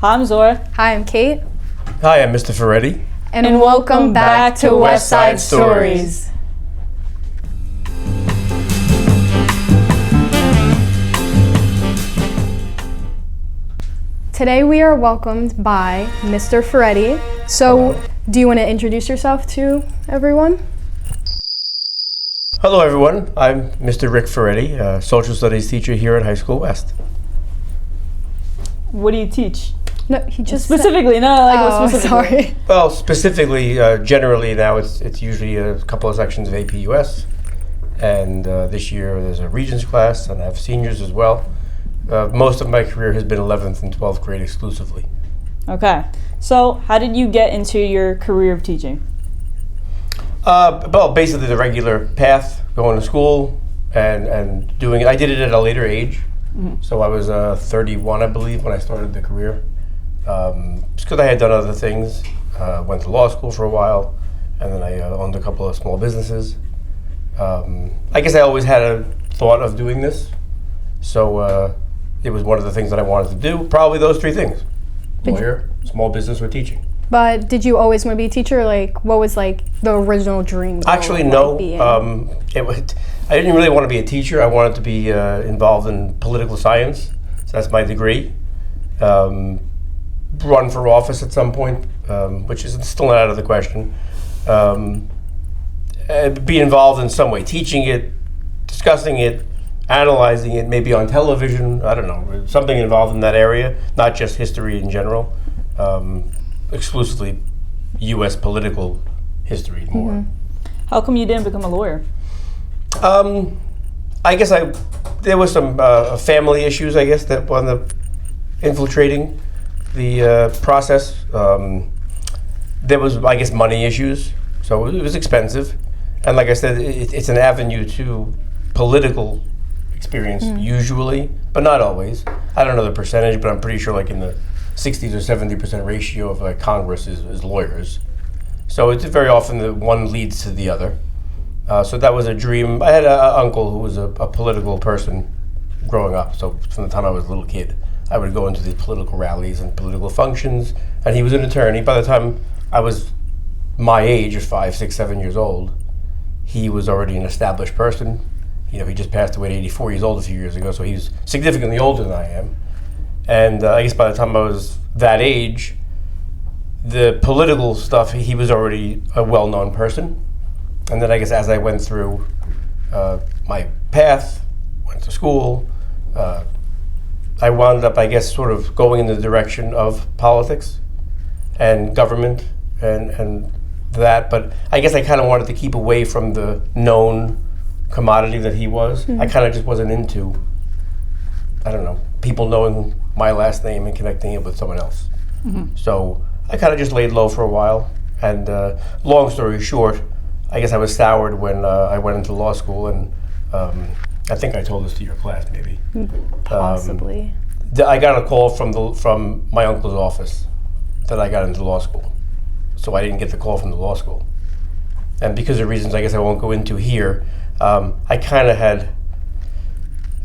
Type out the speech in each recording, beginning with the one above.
Hi, I'm Zoya. Hi, I'm Cate. Hi, I'm Mr. Ferretti. And welcome back to West Side Stories. Today we are welcomed by Mr. Ferretti. So, Hello. Do you want to introduce yourself to everyone? Hello, everyone. I'm Mr. Rick Ferretti, a social studies teacher here at High School West. What do you teach? No, he just Specifically, what specifically? Sorry. Well, specifically, generally now it's usually a couple of sections of APUS, and this year there's a Regents class, and I have seniors as well. Most of my career has been 11th and 12th grade exclusively. Okay. So, how did you get into your career of teaching? Well, basically the regular path, going to school and doing it. I did it at a later age, so I was 31, I believe, when I started the career. Just because I had done other things. Went to law school for a while, and then I owned a couple of small businesses. I guess I always had a thought of doing this, so it was one of the things that I wanted to do. Probably those three things: lawyer, small business, or teaching. But did you always want to be a teacher? What was the original dream? Actually, no. I didn't really want to be a teacher. I wanted to be involved in political science. So that's my degree. Run for office at some point, which is still not out of the question. Be involved in some way, teaching it, discussing it, analyzing it, maybe on television. I don't know, something involved in that area, not just history in general. Exclusively U.S. political history more. How come you didn't become a lawyer? I guess there was some family issues, I guess, that wound up infiltrating the process. There was, I guess, money issues, so it was expensive. And like I said, it's an avenue to political experience usually, but not always. I don't know the percentage, but I'm pretty sure in the 60s or 70% ratio of Congress is lawyers. So it's very often that one leads to the other. So that was a dream. I had an uncle who was a political person growing up. So from the time I was a little kid, I would go into these political rallies and political functions. And he was an attorney. By the time I was my age of 5, 6, 7 years old, he was already an established person. He just passed away at 84 years old a few years ago, so he was significantly older than I am. And I guess by the time I was that age, the political stuff, he was already a well-known person. And then I guess as I went through my path, went to school, I wound up, I guess, sort of going in the direction of politics and government and that. But I guess I kind of wanted to keep away from the known commodity that he was. I kind of just wasn't into, I don't know, people knowing my last name and connecting it with someone else. So I kind of just laid low for a while. And long story short, I guess I was soured when I went into law school, and I think I told this to your class maybe. Possibly. I got a call from my uncle's office that I got into law school. So I didn't get the call from the law school. And because of reasons I guess I won't go into here, I kind of had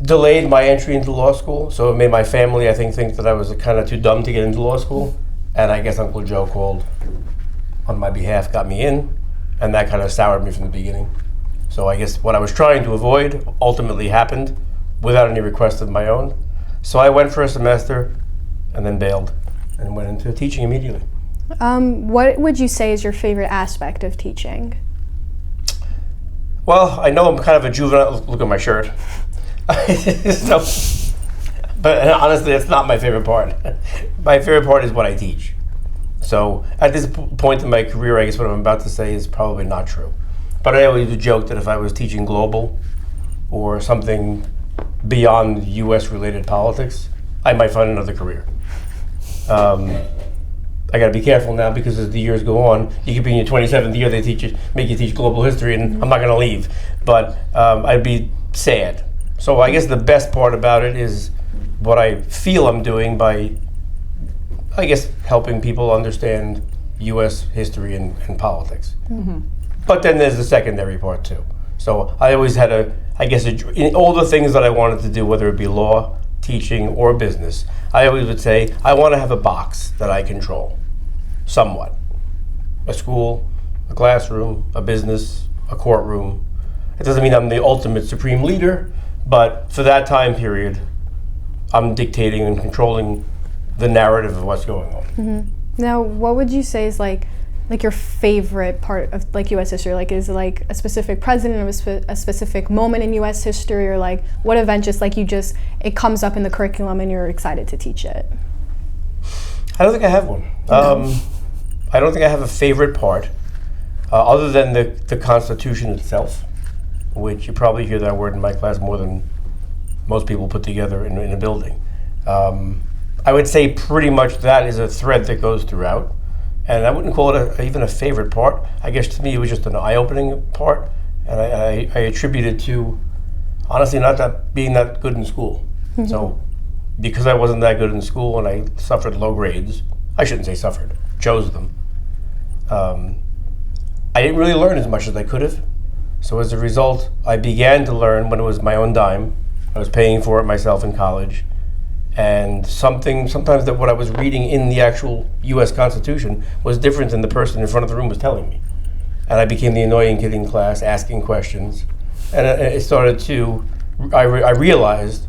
delayed my entry into law school, so it made my family, I think that I was kind of too dumb to get into law school. And I guess Uncle Joe called on my behalf, got me in, and that kind of soured me from the beginning. So I guess what I was trying to avoid ultimately happened without any request of my own. So I went for a semester and then bailed and went into teaching immediately. What would you say is your favorite aspect of teaching? Well, I know I'm kind of a juvenile. Look at my shirt. But honestly, it's not my favorite part. My favorite part is what I teach. So at this point in my career, I guess what I'm about to say is probably not true. But I always joke that if I was teaching global or something beyond U.S.-related politics, I might find another career. I got to be careful now because as the years go on, you could be in your 27th year, they make you teach global history, and I'm not going to leave. But I'd be sad. So I guess the best part about it is what I feel I'm doing by, I guess, helping people understand U.S. history and politics. But then there's the secondary part too. So I always had in all the things that I wanted to do, whether it be law teaching or business, I always would say, I want to have a box that I control, somewhat. A school, a classroom, a business, a courtroom. It doesn't mean I'm the ultimate supreme leader, but for that time period, I'm dictating and controlling the narrative of what's going on. Now, what would you say is like your favorite part of like U.S. history? Like, is it like a specific president or a specific moment in U.S. history, or like what event just like it comes up in the curriculum and you're excited to teach it? I don't think I have one. I don't think I have a favorite part, other than the Constitution itself, which you probably hear that word in my class more than most people put together in a building. I would say pretty much that is a thread that goes throughout. And I wouldn't call it even a favorite part. I guess to me it was just an eye-opening part. And I attribute it to, honestly, not that being that good in school. So because I wasn't that good in school and I suffered low grades, I shouldn't say suffered, chose them. I didn't really learn as much as I could have. So as a result, I began to learn when it was my own dime. I was paying for it myself in college. And sometimes that what I was reading in the actual U.S. Constitution was different than the person in front of the room was telling me. And I became the annoying kid in class, asking questions. And it started to, I realized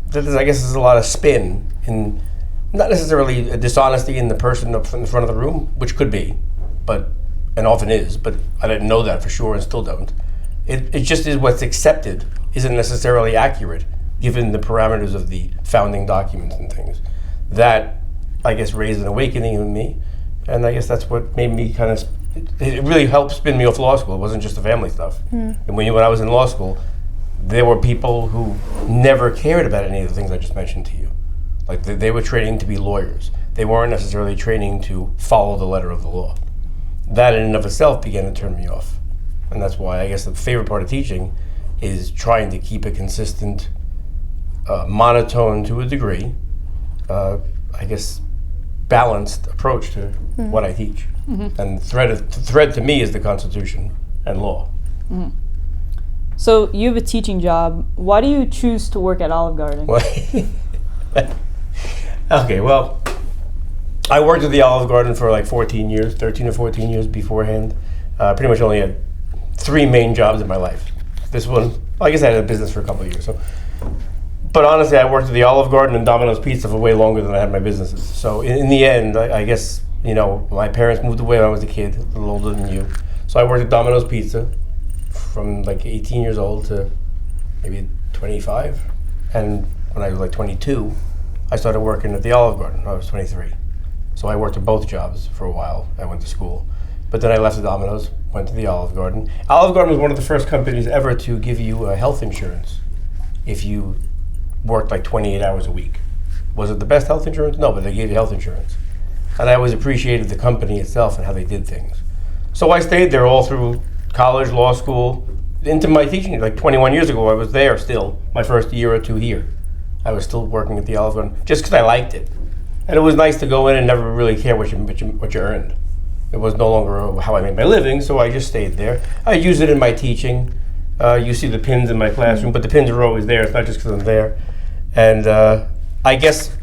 that I guess there's a lot of spin in, not necessarily a dishonesty in the person up in front of the room, which could be, and often is, but I didn't know that for sure and still don't. It just is what's accepted isn't necessarily accurate, given the parameters of the founding documents and things. That, I guess, raised an awakening in me, and I guess that's what made me kind of, it really helped spin me off law school. It wasn't just the family stuff. And when I was in law school, there were people who never cared about any of the things I just mentioned to you. Like, they were training to be lawyers. They weren't necessarily training to follow the letter of the law. That in and of itself began to turn me off. And that's why I guess the favorite part of teaching is trying to keep a consistent, monotone to a degree, I guess, balanced approach to what I teach. And the thread to me is the Constitution and law. So you have a teaching job. Why do you choose to work at Olive Garden? Okay, well, I worked at the Olive Garden for like 13 or 14 years beforehand. Pretty much only had 3 main jobs in my life. This one, I guess I had a business for a couple of years. But honestly, I worked at the Olive Garden and Domino's Pizza for way longer than I had my businesses. So in the end, I guess, my parents moved away when I was a kid, a little older than you. So I worked at Domino's Pizza from like 18 years old to maybe 25. And when I was like 22, I started working at the Olive Garden when I was 23. So I worked at both jobs for a while. I went to school. But then I left the Domino's, went to the Olive Garden. Olive Garden was one of the first companies ever to give you health insurance if you worked like 28 hours a week. Was it the best health insurance? No, but they gave you health insurance. And I always appreciated the company itself and how they did things. So I stayed there all through college, law school, into my teaching. Like 21 years ago, I was there still, my first year or 2 here. I was still working at the Olive Garden just because I liked it. And it was nice to go in and never really care what you earned. It was no longer how I made my living, so I just stayed there. I use it in my teaching. You see the pins in my classroom, but the pins are always there. It's not just because I'm there. And I guess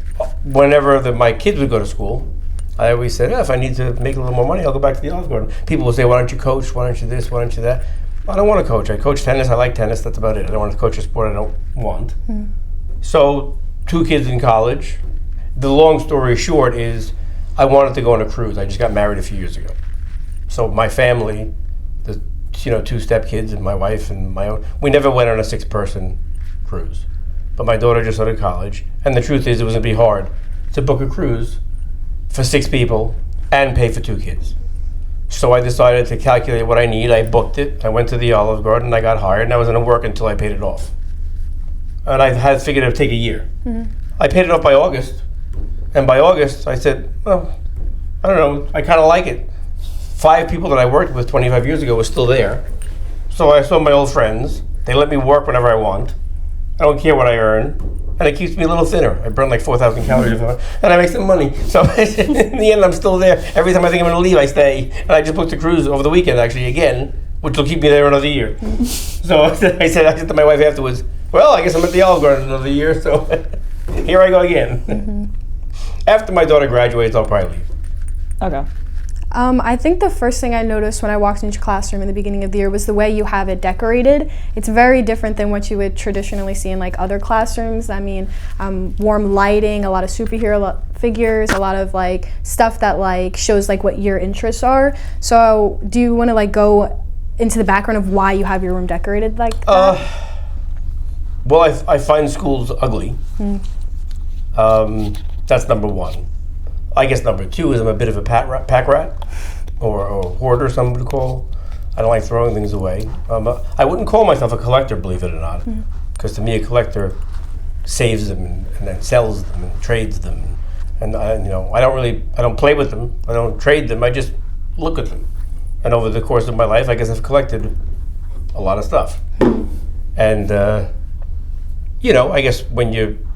whenever my kids would go to school, I always said, if I need to make a little more money, I'll go back to the Olive Garden. People will say, why don't you coach? Why don't you this? Why don't you that? I don't want to coach. I coach tennis. I like tennis. That's about it. I don't want to coach a sport I don't want. So 2 kids in college. The long story short is I wanted to go on a cruise. I just got married a few years ago. So my family, the 2 stepkids and my wife and my own, we never went on a 6-person cruise. But my daughter just started college, and the truth is it was going to be hard to book a cruise for 6 people and pay for 2 kids. So I decided to calculate what I need. I booked it. I went to the Olive Garden. I got hired, and I was going to work until I paid it off. And I had figured it would take a year. I paid it off by August. And by August, I said, well, I don't know, I kind of like it. 5 people that I worked with 25 years ago were still there. So I saw my old friends. They let me work whenever I want. I don't care what I earn. And it keeps me a little thinner. I burn like 4,000 calories and I make some money. So in the end, I'm still there. Every time I think I'm going to leave, I stay. And I just booked a cruise over the weekend, actually, again, which will keep me there another year. So I said to my wife afterwards, well, I guess I'm at the Olive Garden another year. So Here I go again. After my daughter graduates, I'll probably leave. Okay. I think the first thing I noticed when I walked into your classroom in the beginning of the year was the way you have it decorated. It's very different than what you would traditionally see in like other classrooms. I mean, warm lighting, a lot of superhero figures, a lot of like stuff that like shows like what your interests are. So do you want to like go into the background of why you have your room decorated like that? Well, I find schools ugly. That's number one. I guess number two is I'm a bit of a pack rat, or hoarder, some would call. I don't like throwing things away. I wouldn't call myself a collector, believe it or not, because to me a collector saves them and then sells them and trades them. And I don't play with them. I don't trade them. I just look at them. And over the course of my life, I guess I've collected a lot of stuff. And I guess when you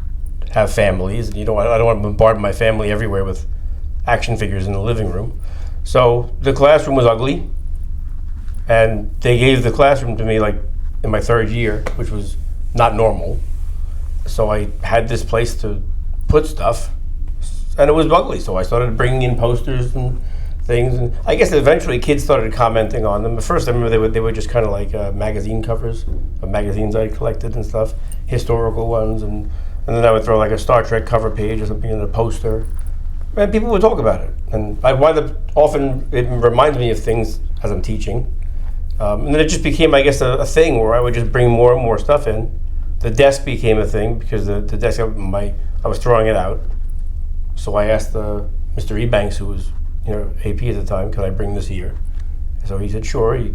have families, and I don't want to bombard my family everywhere with action figures in the living room. So the classroom was ugly, and they gave the classroom to me like in my third year, which was not normal. So I had this place to put stuff, and it was ugly. So I started bringing in posters and things, and I guess eventually kids started commenting on them. At first, I remember they were just kind of like magazine covers of magazines I collected and stuff, historical ones, and then I would throw like a Star Trek cover page or something in a poster, and people would talk about it. And I wind up often, it reminds me of things as I'm teaching, and then it just became, I guess, a thing where I would just bring more and more stuff in. The desk became a thing because the desk, I was throwing it out. So I asked Mr. Ebanks, who was AP at the time, could I bring this here? So he said, sure. He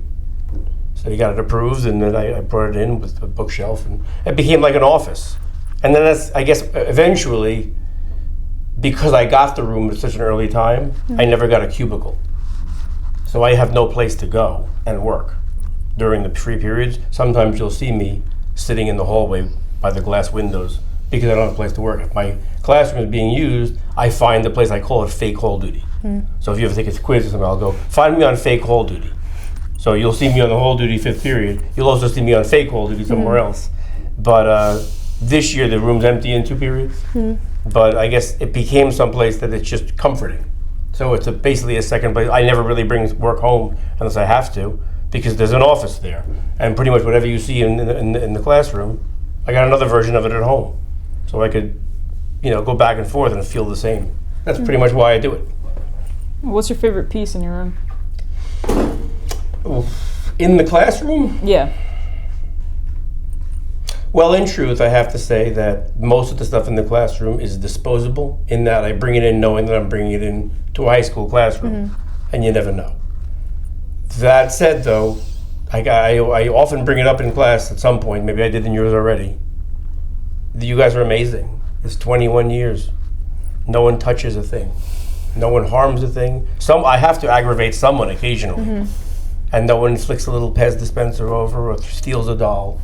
said he got it approved, and then I brought it in with a bookshelf, and it became like an office. And then that's, I guess, eventually, because I got the room at such an early time, I never got a cubicle. So I have no place to go and work during the free periods. Sometimes you'll see me sitting in the hallway by the glass windows because I don't have a place to work. If my classroom is being used, I find the place, I call it fake hall duty. So if you ever take a quiz or something, I'll go, find me on fake hall duty. So you'll see me on the hall duty fifth period. You'll also see me on fake hall duty somewhere else. But this year the room's empty in 2 periods. But I guess it became someplace that it's just comforting. So it's basically a second place. I never really bring work home unless I have to, because there's an office there. And pretty much whatever you see in the classroom, I got another version of it at home. So I could, go back and forth and feel the same. That's pretty much why I do it. What's your favorite piece in your room? In the classroom? Yeah. Well, in truth, I have to say that most of the stuff in the classroom is disposable, in that I bring it in knowing that I'm bringing it in to a high school classroom, and you never know. That said, though, I often bring it up in class at some point. Maybe I did in yours already. You guys are amazing. It's 21 years. No one touches a thing. No one harms a thing. I have to aggravate someone occasionally. And no one flicks a little Pez dispenser over or steals a doll.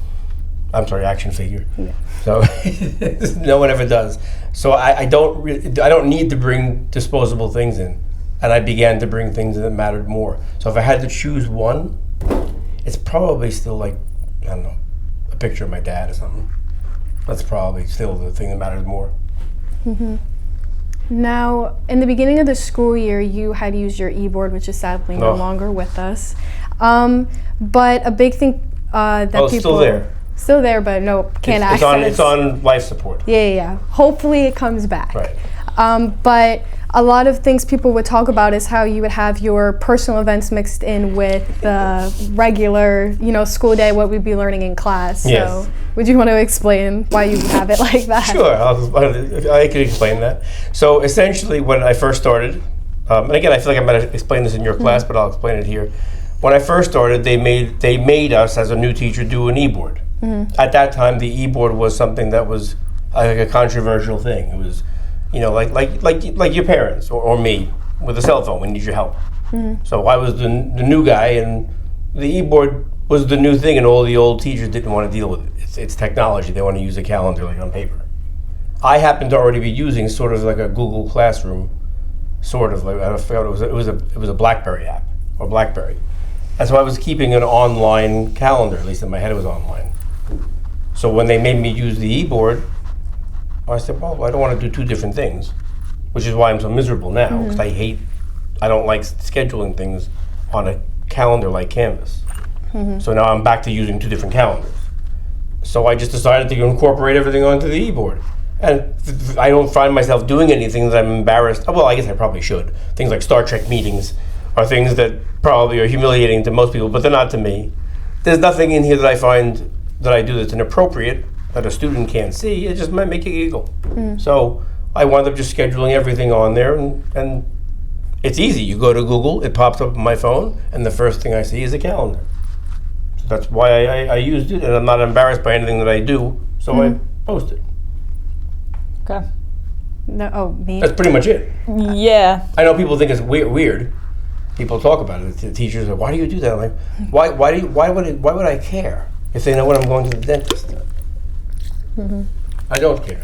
I'm sorry, action figure. Yeah. So no one ever does. So I don't need to bring disposable things in. And I began to bring things that mattered more. So if I had to choose one, it's probably still like, I don't know, a picture of my dad or something. That's probably still the thing that matters more. Now, in the beginning of the school year, you had used your e-board, which is sadly no longer with us. But a big thing that people... it's still there. Still there, but no, can't access. It's on life support. Yeah. Hopefully it comes back. Right. But a lot of things people would talk about is how you would have your personal events mixed in with the regular, school day, what we'd be learning in class. Yes. So would you want to explain why you have it like that? Sure, I could explain that. So essentially when I first started, and again, I feel like I might have explained this in your class, but I'll explain it here. When I first started, they made us, as a new teacher, do an e-board. At that time, the e-board was something that was like a controversial thing. It was, like your parents or me with a cell phone. We need your help. So I was the new guy, and the e-board was the new thing, and all the old teachers didn't want to deal with it. It's technology. They want to use a calendar like on paper. I happened to already be using sort of like a Google Classroom, sort of like, I forgot it was a BlackBerry app or BlackBerry. And so I was keeping an online calendar, at least in my head it was online. So when they made me use the e-board, I said, well, I don't want to do two different things, which is why I'm so miserable now, because I don't like scheduling things on a calendar like Canvas. So now I'm back to using two different calendars. So I just decided to incorporate everything onto the e-board. And I don't find myself doing anything that I'm embarrassed. Well, I guess I probably should. Things like Star Trek meetings are things that probably are humiliating to most people, but they're not to me. There's nothing in here that I find that I do that's inappropriate, that a student can't see. It just might make you giggle. So I wound up just scheduling everything on there, and it's easy. You go to Google, it pops up on my phone, and the first thing I see is a calendar. So that's why I used it, and I'm not embarrassed by anything that I do, so I post it. Okay. No, oh, me? That's pretty much it. Yeah. I know people think it's weird. People talk about it. The teachers are, why do you do that? I'm like, why would I care if they know when I'm going to the dentist? I don't care.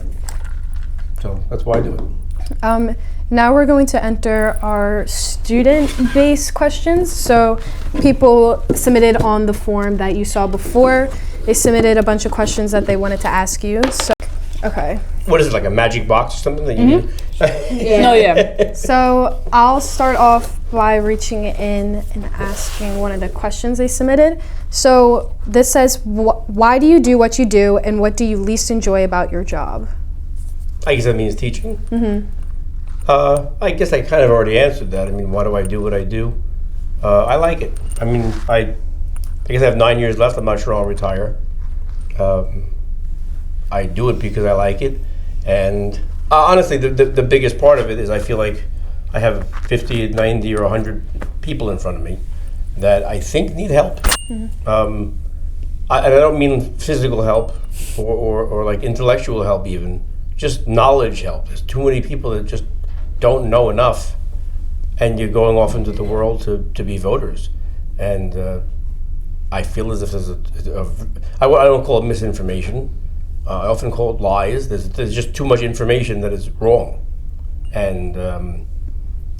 So that's why I do it. Now we're going to enter our student-based questions. So people submitted on the form that you saw before. They submitted a bunch of questions that they wanted to ask you. So, okay. What is it, like a magic box or something that you need? No, yeah. So I'll start off by reaching in and asking one of the questions they submitted. So this says, why do you do what you do, and what do you least enjoy about your job? I guess that means teaching. I guess I kind of already answered that. I mean, why do I do what I do? I like it. I mean, I guess I have 9 years left. I'm not sure I'll retire. I do it because I like it. And honestly, the biggest part of it is I feel like I have 50, 90, or 100 people in front of me that I think need help. And I don't mean physical help or like intellectual help even, just knowledge help. There's too many people that just don't know enough, and you're going off into the world to be voters. And I feel as if there's I don't call it misinformation. I often call it lies. There's just too much information that is wrong. And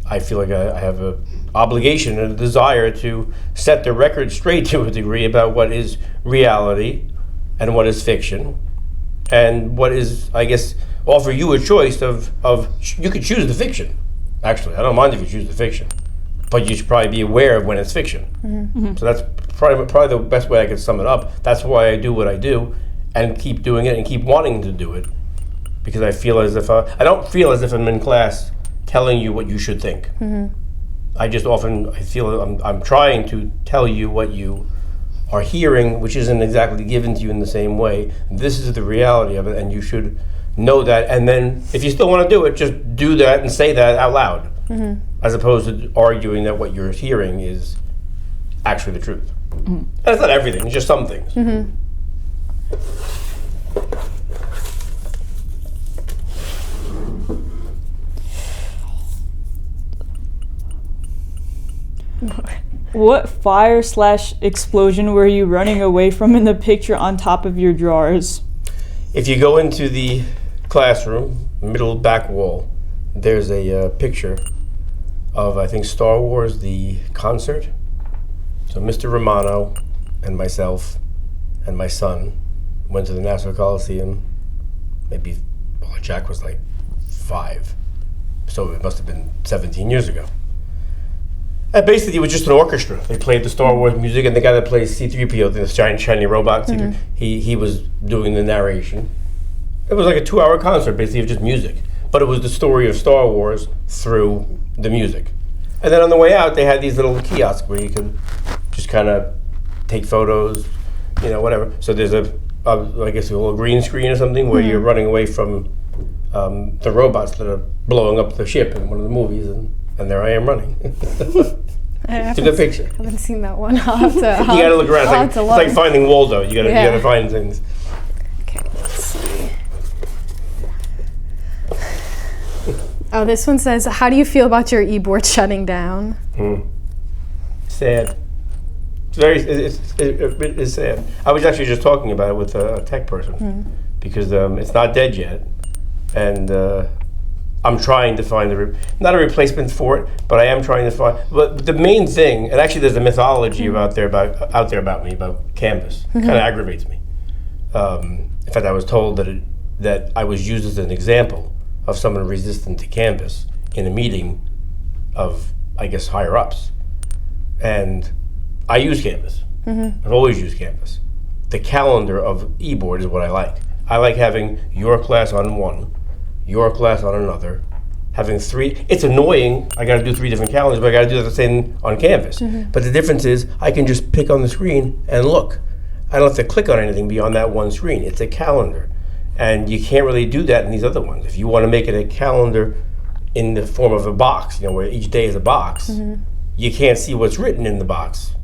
I feel like I have an obligation and a desire to set the record straight to a degree about what is reality and what is fiction, and what is, I guess, offer you a choice of you could choose the fiction. Actually, I don't mind if you choose the fiction, but you should probably be aware of when it's fiction. So that's probably the best way I could sum it up. That's why I do what I do, and keep doing it and keep wanting to do it, because I feel as if I don't feel as if I'm in class telling you what you should think. I feel I'm trying to tell you what you are hearing, which isn't exactly given to you in the same way. This is the reality of it, and you should know that. And then if you still want to do it, just do that and say that out loud, as opposed to arguing that what you're hearing is actually the truth. And it's not everything, it's just some things. What fire/explosion were you running away from in the picture on top of your drawers? If you go into the classroom, middle back wall, there's a picture of, I think, Star Wars, the concert. So Mr. Romano and myself and my son went to the Nassau Coliseum. Maybe Jack was like 5, so it must have been 17 years ago. And basically, it was just an orchestra. They played the Star Wars music, and the guy that plays C-3PO, this giant shiny robot, he was doing the narration. It was like a 2-hour concert, basically, of just music. But it was the story of Star Wars through the music. And then on the way out, they had these little kiosks where you could just kind of take photos, whatever. So there's I guess a little green screen or something where you're running away from the robots that are blowing up the ship in one of the movies, and there I am running. It's a good picture. I haven't seen that one. I'll have to. You gotta look around. It's like finding Waldo. You gotta find things. Okay, let's see. Oh, this one says, how do you feel about your e-board shutting down? Sad. It's sad. I was actually just talking about it with a tech person, because it's not dead yet, and I'm trying to find not a replacement for it, but I am trying to find. But the main thing, and actually, there's a mythology out there about me about Canvas. Kind of aggravates me. In fact, I was told that that I was used as an example of someone resistant to Canvas in a meeting of, I guess, higher ups. And I use Canvas. I've always used Canvas. The calendar of eBoard is what I like. I like having your class on one, your class on another, having three. It's annoying, I gotta do 3 different calendars, but I gotta do the same on Canvas. But the difference is I can just pick on the screen and look. I don't have to click on anything beyond that one screen. It's a calendar. And you can't really do that in these other ones. If you want to make it a calendar in the form of a box, where each day is a box, you can't see what's written in the box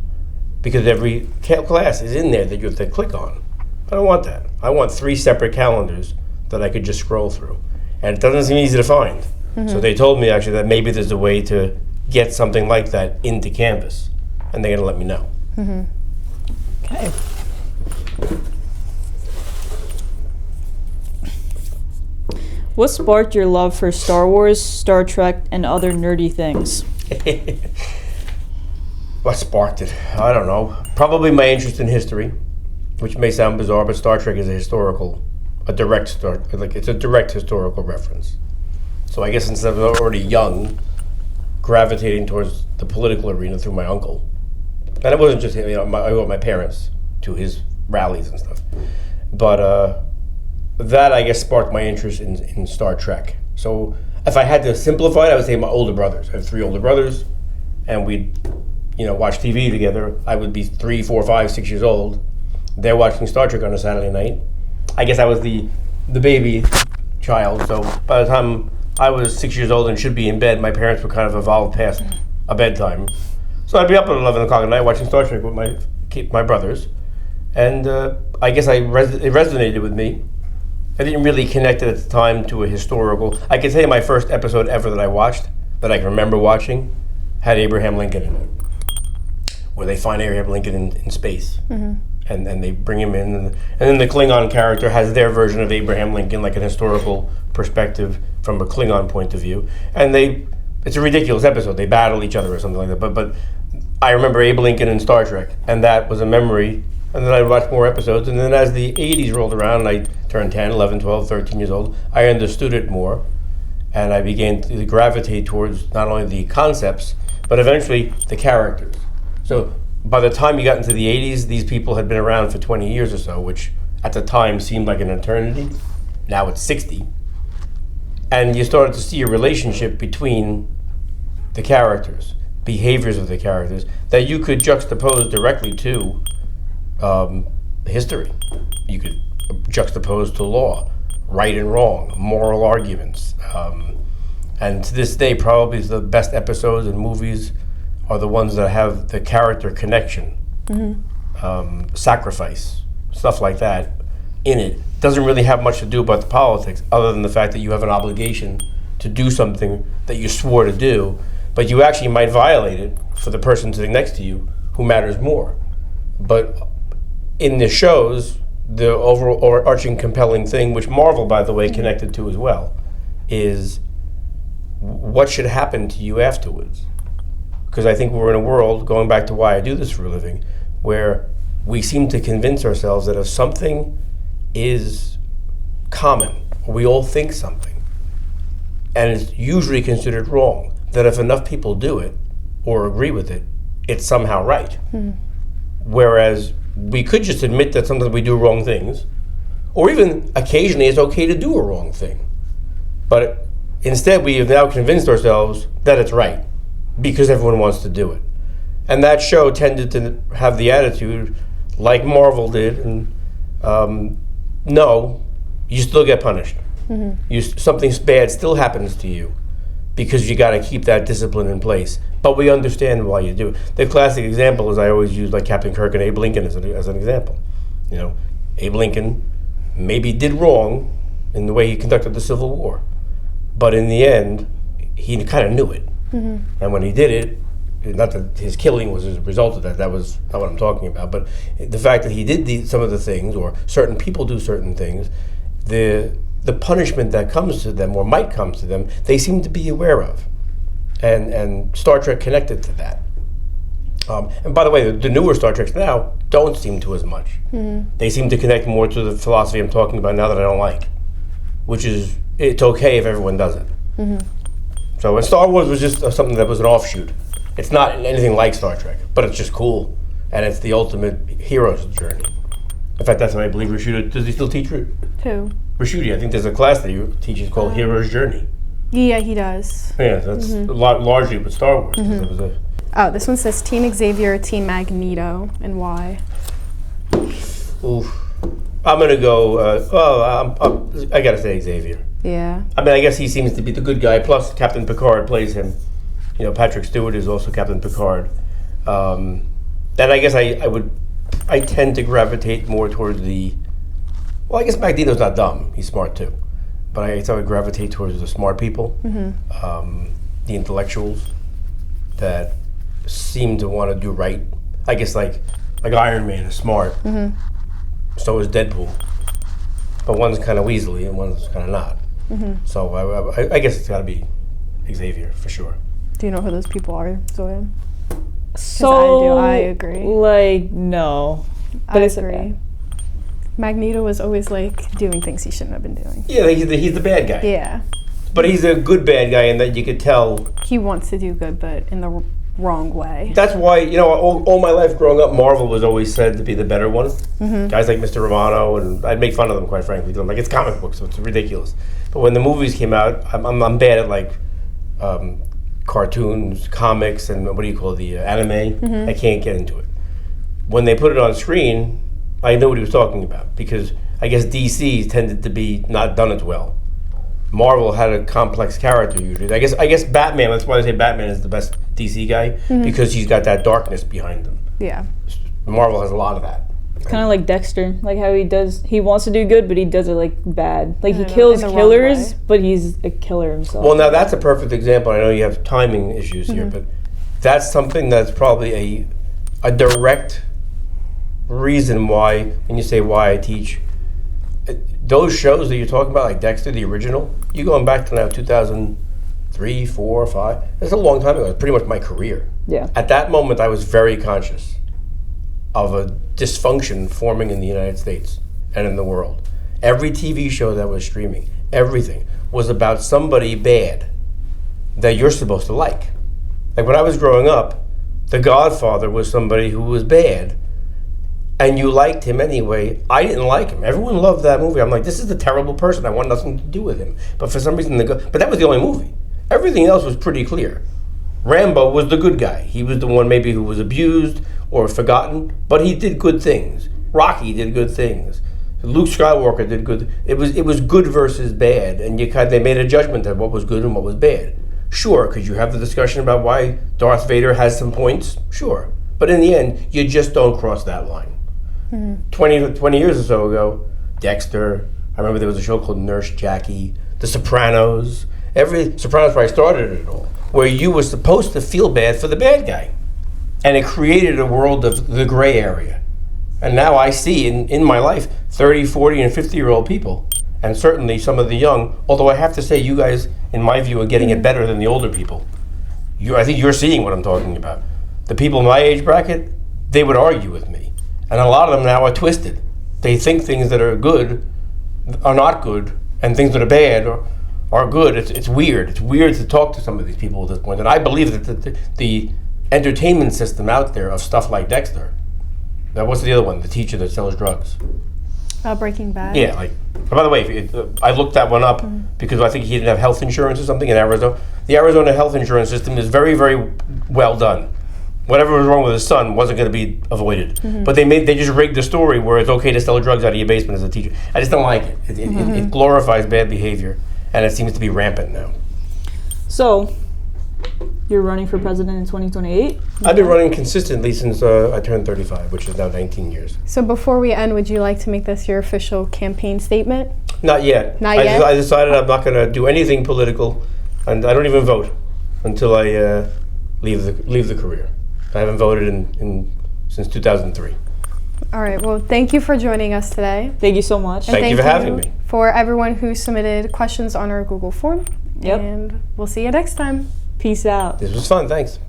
because every class is in there that you have to click on. I don't want that. I want 3 separate calendars that I could just scroll through. And it doesn't seem easy to find. So they told me actually that maybe there's a way to get something like that into Canvas. And they're going to let me know. Okay. What sparked your love for Star Wars, Star Trek, and other nerdy things? What sparked it? I don't know. Probably my interest in history, which may sound bizarre, but Star Trek is it's a direct historical reference. So I guess since I was already young, gravitating towards the political arena through my uncle. And it wasn't just him, I got my parents to his rallies and stuff. But that, I guess, sparked my interest in Star Trek. So if I had to simplify it, I would say my older brothers. I have 3 older brothers, and we'd watch TV together. I would be 3, 4, 5, 6 years old. They're watching Star Trek on a Saturday night. I guess I was the baby child, so by the time I was 6 years old and should be in bed, my parents were kind of evolved past a bedtime. So I'd be up at 11 o'clock at night watching Star Trek with my brothers. And I guess it resonated with me. I didn't really connect it at the time to a historical. I can tell you my first episode ever that I watched, that I can remember watching, had Abraham Lincoln in it, where they find Abraham Lincoln in space. And they bring him in, and then the Klingon character has their version of Abraham Lincoln, like an historical perspective from a Klingon point of view. And it's a ridiculous episode. They battle each other or something like that. But I remember Abe Lincoln in Star Trek, and that was a memory. And then I'd watch more episodes, and then as the 80s rolled around, and I turned 10, 11, 12, 13 years old, I understood it more, and I began to gravitate towards not only the concepts, but eventually the characters. So by the time you got into the 80s, these people had been around for 20 years or so, which at the time seemed like an eternity. Now it's 60. And you started to see a relationship between the characters, behaviors of the characters, that you could juxtapose directly to history. You could juxtapose to law, right and wrong, moral arguments. And to this day, probably the best episodes and movies are the ones that have the character connection, sacrifice, stuff like that in it. Doesn't really have much to do about the politics, other than the fact that you have an obligation to do something that you swore to do, but you actually might violate it for the person sitting next to you who matters more. But in the shows, the overarching compelling thing, which Marvel, by the way, connected to as well, is what should happen to you afterwards. Because I think we're in a world, going back to why I do this for a living, where we seem to convince ourselves that if something is common, or we all think something, and it's usually considered wrong, that if enough people do it or agree with it, it's somehow right. Whereas we could just admit that sometimes we do wrong things, or even occasionally it's okay to do a wrong thing. But instead we have now convinced ourselves that it's right because everyone wants to do it. And that show tended to have the attitude, like Marvel did, and no, you still get punished. Something bad still happens to you because you got to keep that discipline in place. But we understand why you do it. The classic example is I always use like Captain Kirk and Abe Lincoln as an example. Abe Lincoln maybe did wrong in the way he conducted the Civil War, but in the end, he kind of knew it. And when he did it, not that his killing was as a result of that, that was not what I'm talking about, but the fact that he did some of the things, or certain people do certain things, the punishment that comes to them, or might come to them, they seem to be aware of. And Star Trek connected to that. And by the way, the newer Star Treks now don't seem to as much. They seem to connect more to the philosophy I'm talking about now that I don't like. which is, it's okay if everyone does it. So, and Star Wars was just something that was an offshoot. It's not anything like Star Trek, but it's just cool, and it's the ultimate hero's journey. In fact, that's what I believe Rashuda, does he still teach it? Who? Rashuda, I think there's a class that he teaches called Hero's Journey. Yeah, he does. Yeah, that's largely with Star Wars. It was Oh, this one says Team Xavier, Team Magneto, and why? oof. I'm gonna go, I gotta say Xavier. Yeah. I mean, I guess he seems to be the good guy, plus Captain Picard plays him. You know, Patrick Stewart is also Captain Picard. Then I guess I tend to gravitate more towards well, I guess Magneto's not dumb. He's smart too. But I guess I would gravitate towards the smart people, the intellectuals that seem to want to do right. I guess like Iron Man is smart. So is Deadpool. But one's kind of weaselly and one's kind of not. So I guess it's got to be Xavier for sure. Do you know who those people are, Zoya? So I agree. Like, no. But I it's agree. okay. Magneto was always like doing things he shouldn't have been doing. Yeah, he's the bad guy. Yeah. But he's a good bad guy in that you could tell. He wants to do good, but in the wrong way. That's why, you know, all my life growing up, Marvel was always said to be the better one. Guys like Mr. Romano, and I'd make fun of them, quite frankly. Like, it's comic books, so it's ridiculous. But when the movies came out, I'm bad at, like, cartoons, comics, and what do you call the anime? I can't get into it. When they put it on screen, I knew what he was talking about, because I guess DC tended to be not done as well. Marvel had a complex character usually. I guess Batman, that's why I say Batman is the best DC guy, because he's got that darkness behind him. Yeah. Marvel has a lot of that. It's kind of like Dexter, like how he wants to do good, but he does it like bad. Like he In kills the wrong killers, way. but he's a killer himself. Well, now that's a perfect example. I know you have timing issues here, but that's something that's probably a direct reason why, when you say why I teach, those shows that you're talking about, like Dexter, the original, you're going back to now 2003, 4, 5. That's a long time ago. It's pretty much my career. Yeah. At that moment, I was very conscious of a dysfunction forming in the United States and in the world. Every TV show that was streaming, everything, was about somebody bad that you're supposed to like. Like when I was growing up, The Godfather was somebody who was bad, and you liked him anyway. I didn't like him. Everyone loved that movie. I'm like, this is a terrible person. I want nothing to do with him. But for some reason, but that was the only movie. Everything else was pretty clear. Rambo was the good guy. He was the one maybe who was abused or forgotten, but he did good things. Rocky did good things. Luke Skywalker did good. It was good versus bad, and they made a judgment of what was good and what was bad. Sure, could you have the discussion about why Darth Vader has some points? Sure. But in the end, you just don't cross that line. 20 years or so ago, Dexter, I remember there was a show called Nurse Jackie, The Sopranos. Sopranos probably started it all, where you were supposed to feel bad for the bad guy. And it created a world of the gray area. And now I see in my life 30, 40, and 50-year-old people, and certainly some of the young, although I have to say you guys, in my view, are getting it better than the older people. I think you're seeing what I'm talking about. The people in my age bracket, they would argue with me. And a lot of them now are twisted. They think things that are good are not good, and things that are bad are good. It's weird. It's weird to talk to some of these people at this point. And I believe that the entertainment system out there of stuff like Dexter, what's the other one? The teacher that sells drugs. Breaking Bad. Yeah, like. By the way, I looked that one up because I think he didn't have health insurance or something in Arizona. The Arizona health insurance system is very, very well done. Whatever was wrong with his son wasn't going to be avoided. But they just rigged the story where it's okay to sell drugs out of your basement as a teacher. I just don't like it. It glorifies bad behavior, and it seems to be rampant now. So, you're running for president in 2028? I've been running consistently since I turned 35, which is now 19 years. So before we end, would you like to make this your official campaign statement? Not yet. Not yet? I decided I'm not going to do anything political, and I don't even vote until I leave the career. I haven't voted since 2003. All right. Well, thank you for joining us today. Thank you so much. And Thank you for having me. For everyone who submitted questions on our Google form. Yep. And we'll see you next time. Peace out. This was fun. Thanks.